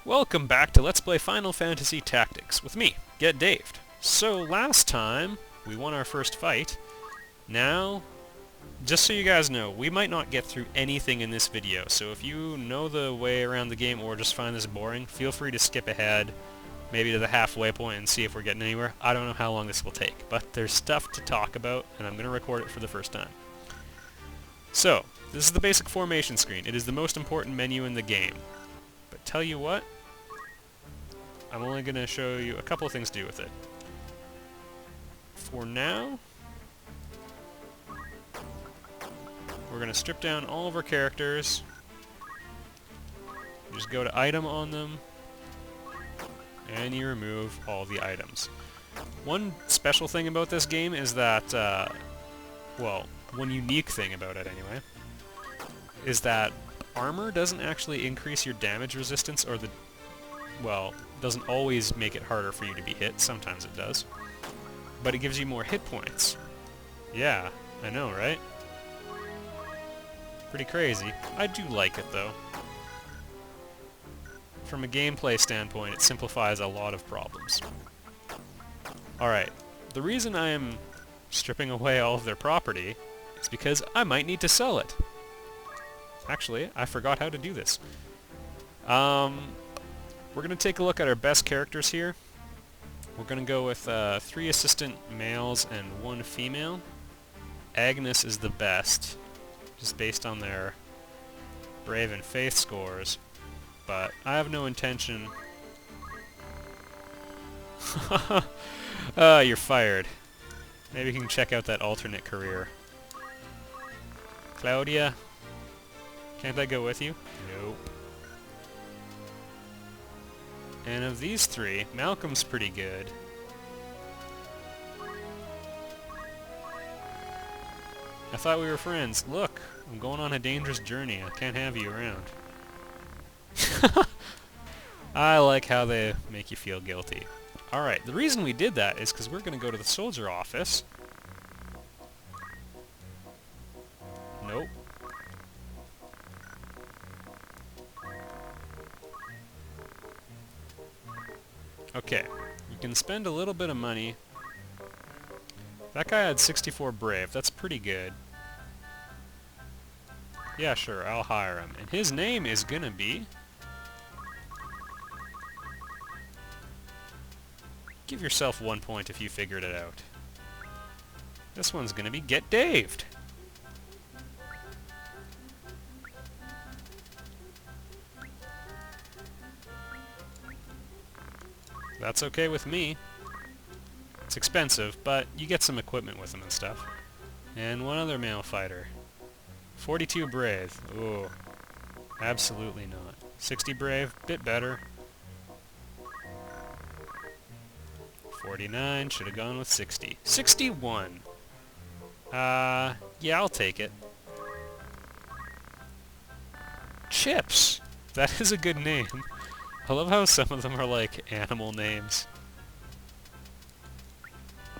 Welcome back to Let's Play Final Fantasy Tactics with me, Get Daved. So last time, we won our first fight. Now, just so you guys know, we might not get through anything in this video, so if you know the way around the game or just find this boring, feel free to skip ahead, maybe to the halfway point and see if we're getting anywhere. I don't know how long this will take, but there's stuff to talk about, and I'm going to record it for the first time. So, this is the basic formation screen. It is the most important menu in the game. But tell you what, I'm only going to show you a couple of things to do with it. For now, we're going to strip down all of our characters. Just go to item on them, and you remove all the items. One special thing about this game is that, well, one unique thing about it anyway, is that armor doesn't actually increase your damage resistance, or well, doesn't always make it harder for you to be hit. Sometimes it does. But it gives you more hit points. Yeah, I know, right? Pretty crazy. I do like it, though. From a gameplay standpoint, it simplifies a lot of problems. Alright, the reason I am stripping away all of their property is because I might need to sell it. Actually, I forgot how to do this. We're going to take a look at our best characters here. We're going to go with 3 assistant males and 1 female. Agnes is the best, just based on their Brave and Faith scores, but I have no intention... You're fired. Maybe you can check out that alternate career. Claudia? Can't I go with you? Nope. And of these 3, Malcolm's pretty good. I thought we were friends. Look, I'm going on a dangerous journey. I can't have you around. I like how they make you feel guilty. Alright, the reason we did that is because we're going to go to the soldier office. Nope. Okay, you can spend a little bit of money. That guy had 64 Brave, that's pretty good. Yeah, sure, I'll hire him. And his name is gonna be... Give yourself 1 point if you figured it out. This one's gonna be Get Daved! That's okay with me. It's expensive, but you get some equipment with them and stuff. And 1 other male fighter. 42 Brave. Ooh. Absolutely not. 60 Brave, bit better. 49, should have gone with 60. 61! Yeah, I'll take it. Chips! That is a good name. I love how some of them are like animal names.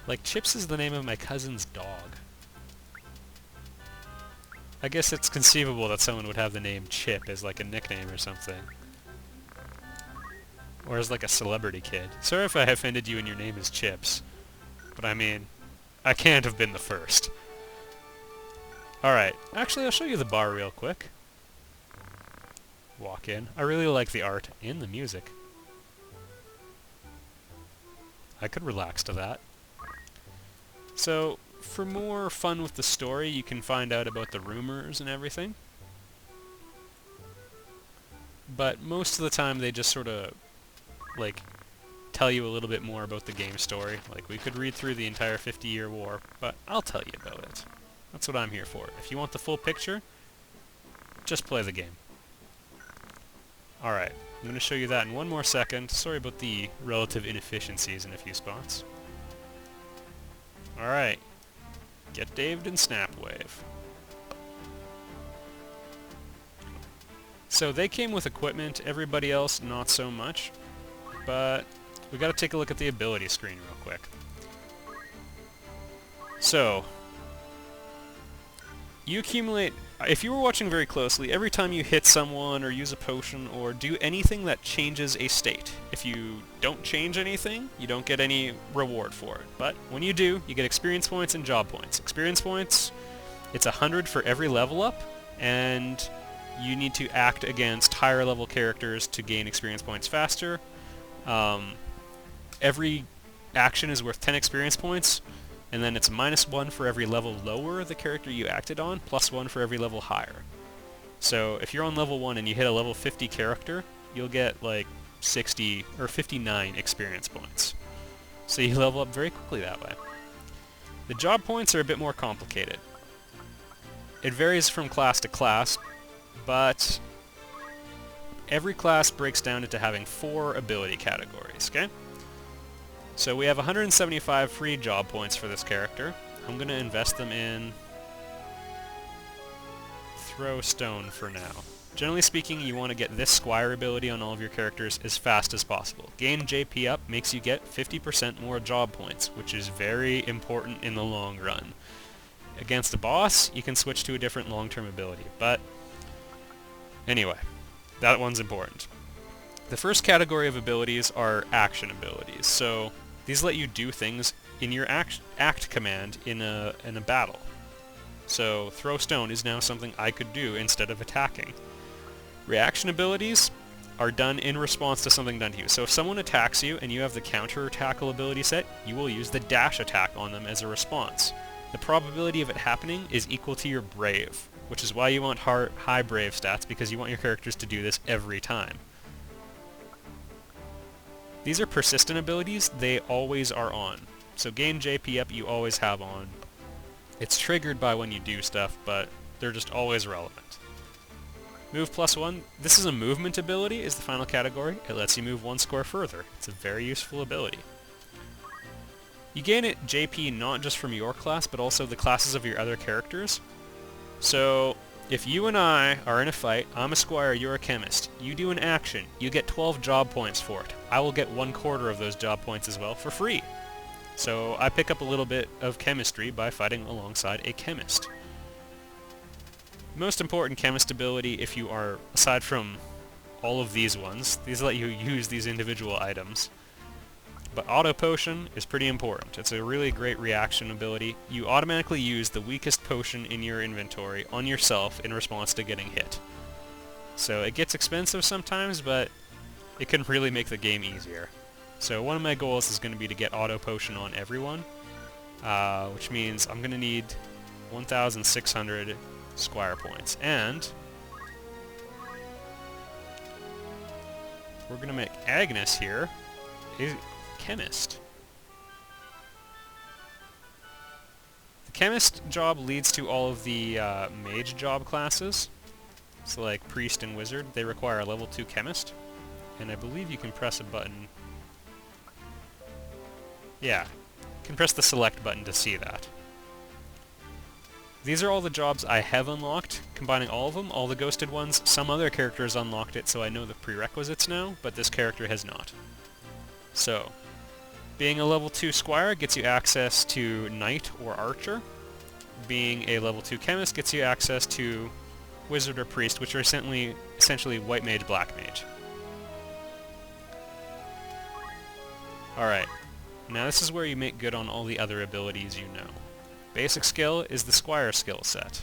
Like Chips is the name of my cousin's dog. I guess it's conceivable that someone would have the name Chip as like a nickname or something. Or as like a celebrity kid. Sorry if I offended you and your name is Chips. But I mean, I can't have been the first. Alright, actually I'll show you the bar real quick. Walk in. I really like the art and the music. I could relax to that. So, for more fun with the story, you can find out about the rumors and everything. But most of the time they just sort of, like, tell you a little bit more about the game story. Like, we could read through the entire 50-year war, but I'll tell you about it. That's what I'm here for. If you want the full picture, just play the game. Alright, I'm going to show you that in 1 more second. Sorry about the relative inefficiencies in a few spots. Alright, Get Daved and Snapwave. So they came with equipment, everybody else not so much, but we got to take a look at the ability screen real quick. So, you accumulate if you were watching very closely, every time you hit someone or use a potion or do anything that changes a state, if you don't change anything, you don't get any reward for it. But when you do, you get experience points and job points. Experience points, it's 100 for every level up, and you need to act against higher level characters to gain experience points faster. Every action is worth 10 experience points, and then it's -1 for every level lower the character you acted on, +1 for every level higher. So if you're on level 1 and you hit a level 50 character, you'll get like 60 or 59 experience points. So you level up very quickly that way. The job points are a bit more complicated. It varies from class to class, but every class breaks down into having 4 ability categories, okay? So we have 175 free job points for this character. I'm going to invest them in Throw Stone for now. Generally speaking, you want to get this Squire ability on all of your characters as fast as possible. Gain JP up makes you get 50% more job points, which is very important in the long run. Against a boss, you can switch to a different long-term ability, but anyway, that one's important. The first category of abilities are action abilities, so these let you do things in your act command in a battle. So Throw Stone is now something I could do instead of attacking. Reaction abilities are done in response to something done to you. So if someone attacks you and you have the counter tackle ability set, you will use the dash attack on them as a response. The probability of it happening is equal to your brave, which is why you want high brave stats, because you want your characters to do this every time. These are persistent abilities, they always are on. So gain JP up you always have on. It's triggered by when you do stuff, but they're just always relevant. Move +1, this is a movement ability, is the final category. It lets you move 1 square further. It's a very useful ability. You gain it JP not just from your class, but also the classes of your other characters. So if you and I are in a fight, I'm a squire, you're a chemist, you do an action, you get 12 job points for it. I will get 1/4 of those job points as well for free. So I pick up a little bit of chemistry by fighting alongside a chemist. Most important chemist ability, if you are, aside from all of these ones, these let you use these individual items. But Auto Potion is pretty important. It's a really great reaction ability. You automatically use the weakest potion in your inventory on yourself in response to getting hit. So it gets expensive sometimes, but it can really make the game easier. So one of my goals is going to be to get Auto Potion on everyone, which means I'm going to need 1,600 Squire points. And we're going to make Agnes here a chemist. The chemist job leads to all of the mage job classes. So like priest and wizard, they require a level 2 chemist. And I believe you can press a button. Yeah, you can press the select button to see that. These are all the jobs I have unlocked, combining all of them, all the ghosted ones. Some other characters unlocked it, so I know the prerequisites now, but this character has not. So, being a level 2 squire gets you access to knight or archer. Being a level 2 chemist gets you access to wizard or priest, which are essentially white mage, black mage. Alright, now this is where you make good on all the other abilities you know. Basic skill is the Squire skill set.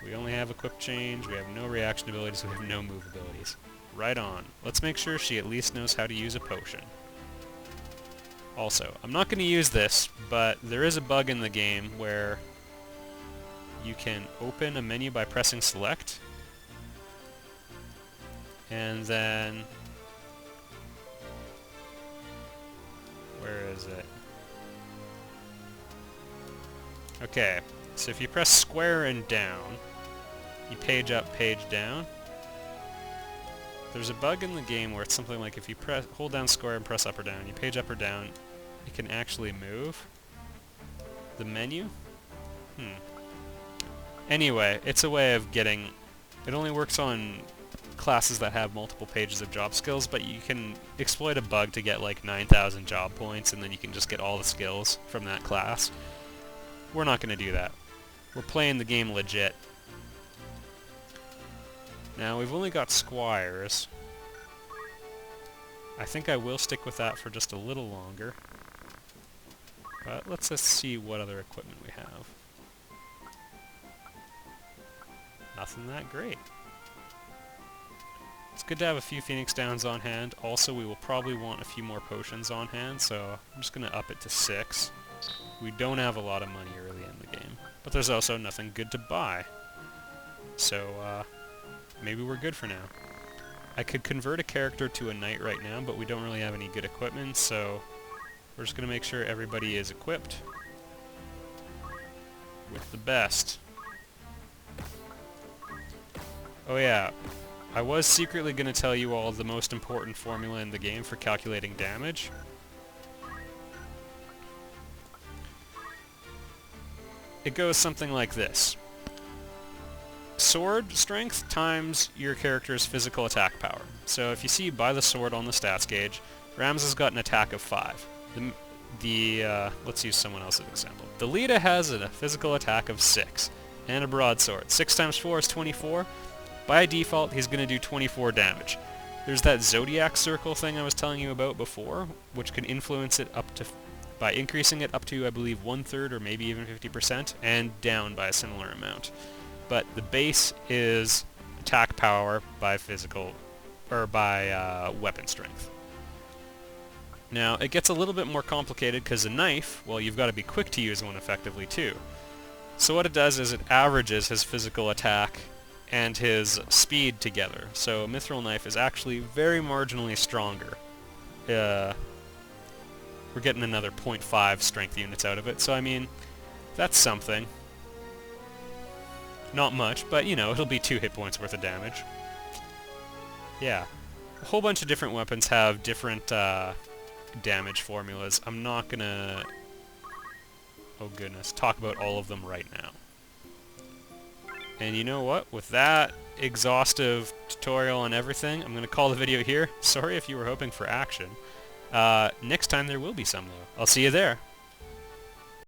We only have a quick change, we have no reaction abilities, we have no move abilities. Right on. Let's make sure she at least knows how to use a potion. Also, I'm not going to use this, but there is a bug in the game where you can open a menu by pressing select, and then... where is it? Okay, so if you press square and down, you page up, page down. There's a bug in the game where it's something like if you hold down square and press up or down, you page up or down, it can actually move the menu. Anyway, it's a way of getting... it only works on classes that have multiple pages of job skills, but you can exploit a bug to get like 9,000 job points, and then you can just get all the skills from that class. We're not going to do that. We're playing the game legit, Now, we've only got squires. I think I will stick with that for just a little longer. But let's just see what other equipment we have. Nothing that great. It's good to have a few Phoenix Downs on hand. Also, we will probably want a few more potions on hand, so I'm just going to up it to 6. We don't have a lot of money early in the game, but there's also nothing good to buy. So, maybe we're good for now. I could convert a character to a knight right now, but we don't really have any good equipment, so we're just going to make sure everybody is equipped with the best. Oh yeah, I was secretly going to tell you all the most important formula in the game for calculating damage. It goes something like this. Sword strength times your character's physical attack power. So if you see by the sword on the stats gauge, Rams has got an attack of 5. Let's use someone else's example. The Lita has a physical attack of 6 and a broadsword. 6 times 4 is 24. By default, he's going to do 24 damage. There's that zodiac circle thing I was telling you about before, which can influence it up to, by increasing it up to, I believe, 1/3 or maybe even 50%, and down by a similar amount. But the base is attack power by physical, or by weapon strength. Now, it gets a little bit more complicated because a knife, well, you've got to be quick to use one effectively too. So what it does is it averages his physical attack and his speed together. So a mithril knife is actually very marginally stronger. We're getting another 0.5 strength units out of it, so I mean, that's something. Not much, but you know, it'll be 2 hit points worth of damage. Yeah. A whole bunch of different weapons have different damage formulas. I'm not gonna, oh goodness, talk about all of them right now. And you know what? With that exhaustive tutorial on everything, I'm going to call the video here. Sorry if you were hoping for action. Next time there will be some, though. I'll see you there.